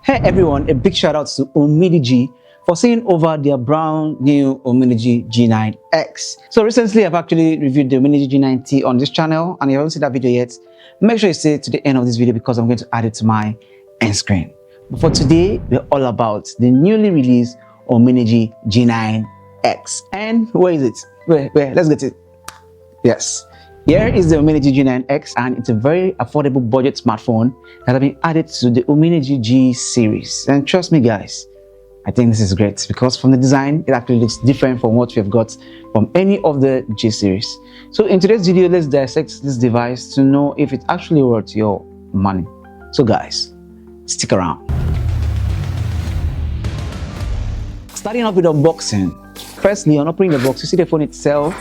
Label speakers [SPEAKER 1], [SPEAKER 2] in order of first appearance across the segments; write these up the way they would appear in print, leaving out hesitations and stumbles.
[SPEAKER 1] Hey everyone, a big shout out to Umidigi for sending over their brand new UMIDIGI G9X. So recently I've actually reviewed the UMIDIGI G9T on this channel, and if you haven't seen that video yet, make sure you stay to the end of this video because I'm going to add it to my end screen. But for today, we're all about the newly released UMIDIGI G9X. And where is it? Where? Let's get it. Yes. Here is the UMIDIGI G9X, and it's a very affordable budget smartphone that has been added to the UMIDIGI G series. And trust me guys, I think this is great because from the design, it actually looks different from what we have got from any of the G series. So in today's video, let's dissect this device to know if it's actually worth your money. So guys, stick around. Starting off with unboxing. Firstly, on opening the box, you see the phone itself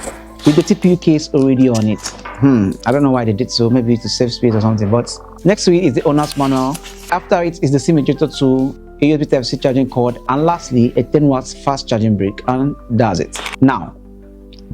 [SPEAKER 1] with the TPU case already on it. I don't know why they did so, maybe to save space or something, but next to it is the owner's manual. After it is the SIM ejector tool, a USB Type-C charging cord, and lastly a 10 watts fast charging brick, and that's it. Now,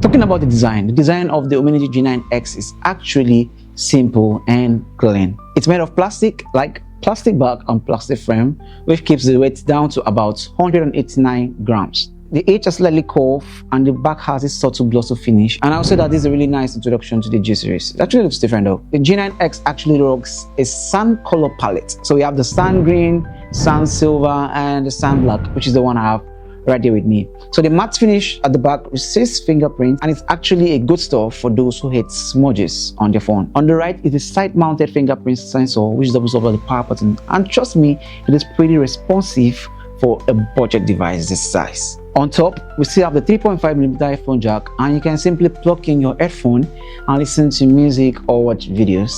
[SPEAKER 1] talking about the design of the UMIDIGI G9X is actually simple and clean. It's made of plastic, like plastic back and plastic frame, which keeps the weight down to about 189 grams. The edge is slightly curved and the back has a subtle glossy finish, and I'll say that this is a really nice introduction to the G series. It actually looks different though. The G9X actually rocks a sand color palette. So we have the sand green, sand silver, and the sand black, which is the one I have right here with me. So the matte finish at the back resists fingerprint, and it's actually a good stuff for those who hate smudges on their phone. On the right is a side-mounted fingerprint sensor which doubles over the power button, and trust me, it is pretty responsive for a budget device this size. On top, we still have the 3.5mm headphone jack, and you can simply plug in your headphone and listen to music or watch videos.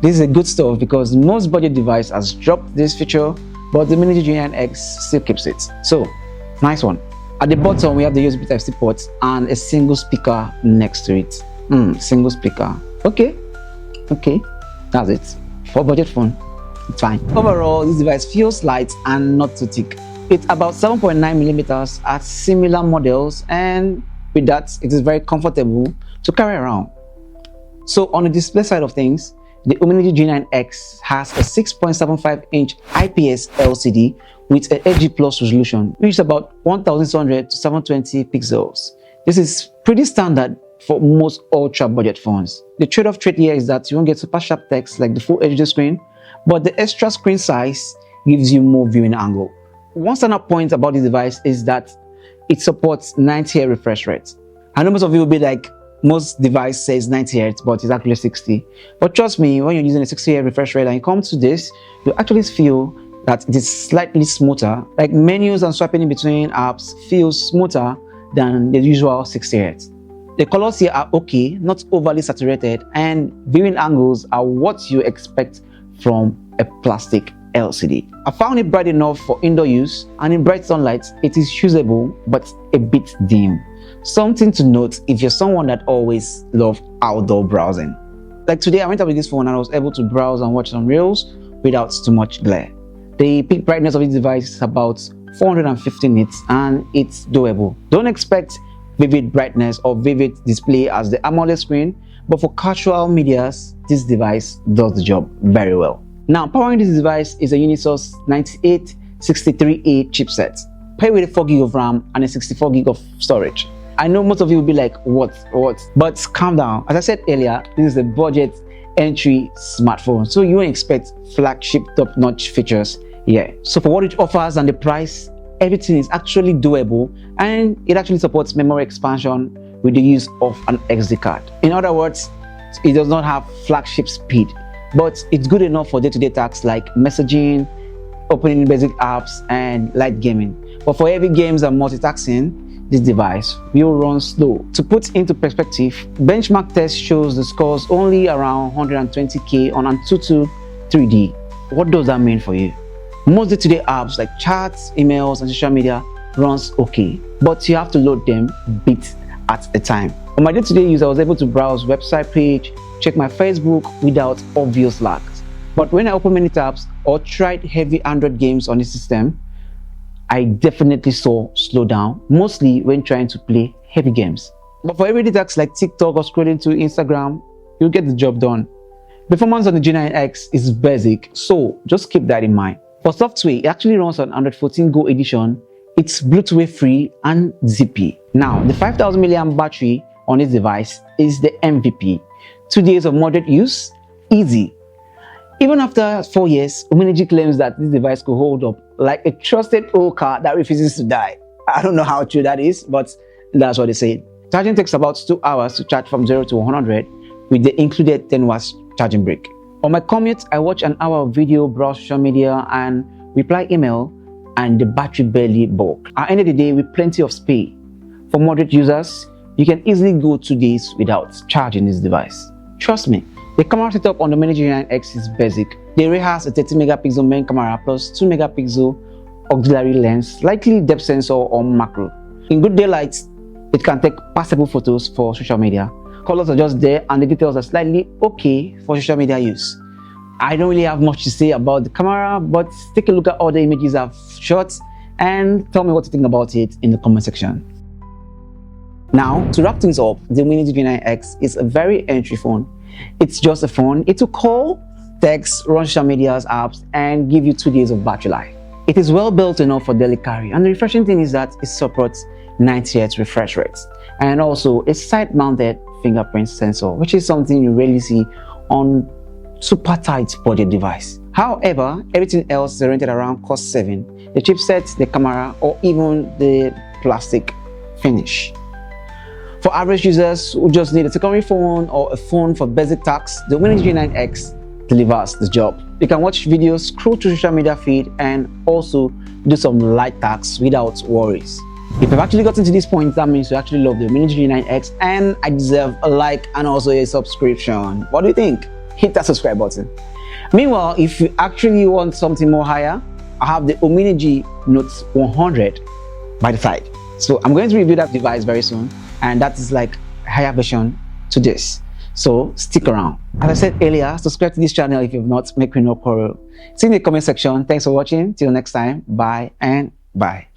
[SPEAKER 1] This is a good stuff because most budget device has dropped this feature, but the UMIDIGI G9X still keeps it. So, nice one. At the bottom, we have the USB Type-C port and a single speaker next to it. Single speaker. Okay, that's it. For budget phone, it's fine. Overall, this device feels light and not too thick. It's about 7.9mm at similar models, and with that, it is very comfortable to carry around. So on the display side of things, the UMIDIGI G9X has a 6.75-inch IPS LCD with a HD+ resolution, which is about 1200 to 720 pixels. This is pretty standard for most ultra budget phones. The trade-off trait here is that you won't get super sharp text like the full HD screen, but the extra screen size gives you more viewing angle. One standout point about this device is that it supports 90Hz refresh rate. I know most of you will be like, most device says 90Hz, but it's actually 60. But trust me, when you're using a 60Hz refresh rate and you come to this, you actually feel that it is slightly smoother. Like menus and swapping in between apps feels smoother than the usual 60Hz. The colors here are okay, not overly saturated, and viewing angles are what you expect from a plastic LCD. I found it bright enough for indoor use, and in bright sunlight, it is usable but a bit dim. Something to note if you're someone that always loves outdoor browsing. Like today, I went out with this phone and I was able to browse and watch some reels without too much glare. The peak brightness of this device is about 450 nits, and it's doable. Don't expect vivid brightness or vivid display as the AMOLED screen, but for casual medias, this device does the job very well. Now, powering this device is a Unisource 9863A chipset, paired with a 4GB of RAM and a 64GB of storage. I know most of you will be like, what? But calm down. As I said earlier, this is a budget entry smartphone, so you won't expect flagship top-notch features here. So for what it offers and the price, everything is actually doable, and it actually supports memory expansion with the use of an SD card. In other words, it does not have flagship speed, but it's good enough for day-to-day tasks like messaging, opening basic apps, and light gaming. But for heavy games and multitasking, this device will run slow. To put into perspective, benchmark test shows the scores only around 120K on Antutu 3D. What does that mean for you? Most day-to-day apps like chats, emails, and social media runs okay, but you have to load them bit at a time. On my day-to-day use, I was able to browse website page, check my Facebook without obvious lags. But when I open many tabs or tried heavy Android games on the system, I definitely saw slowdown, mostly when trying to play heavy games. But for everyday tasks like TikTok or scrolling to Instagram, you'll get the job done. Performance on the G9X is basic, so just keep that in mind. For software, it actually runs on Android 14 Go edition. It's Bluetooth free and zippy. Now, the 5000 mAh battery on this device is the MVP. 2 days of moderate use, easy. Even after 4 years, UMIDIGI claims that this device could hold up like a trusted old car that refuses to die. I don't know how true that is, but that's what they say. Charging takes about 2 hours to charge from 0 to 100 with the included 10 watts charging brick. On my commute, I watch an hour of video, browse social media, and reply email, and the battery barely bulk. At the end of the day, with plenty of space. For moderate users, you can easily go 2 days without charging this device. Trust me, the camera setup on the UMIDIGI G9X is basic. The array has a 30 megapixel main camera plus 2 megapixel auxiliary lens, likely depth sensor or macro. In good daylight, it can take passable photos for social media. Colors are just there and the details are slightly okay for social media use. I don't really have much to say about the camera, but take a look at all the images I've shot and tell me what you think about it in the comment section. Now, to wrap things up, the UMIDIGI G9X is a very entry phone. It's just a phone. It will call, text, run social media apps, and give you 2 days of battery life. It is well built enough for daily carry, and the refreshing thing is that it supports 90 Hz refresh rates and also a side-mounted fingerprint sensor, which is something you rarely see on super tight budget device. However, everything else is oriented around cost saving, the chipset, the camera, or even the plastic finish. For average users who just need a secondary phone or a phone for basic tasks, the UMIDIGI G9X delivers the job. You can watch videos, scroll through social media feed, and also do some light tasks without worries. If you've actually gotten to this point, that means you actually love the UMIDIGI G9X, and I deserve a like and also a subscription. What do you think? Hit that subscribe button. Meanwhile, if you actually want something more higher, I have the UMIDIGI Note 100 by the side. So I'm going to review that device very soon, and that is like a higher version to this. So stick around. As I said earlier, subscribe to this channel if you've not, make me no quarrel. See you in the comment section. Thanks for watching. Till next time, bye and bye.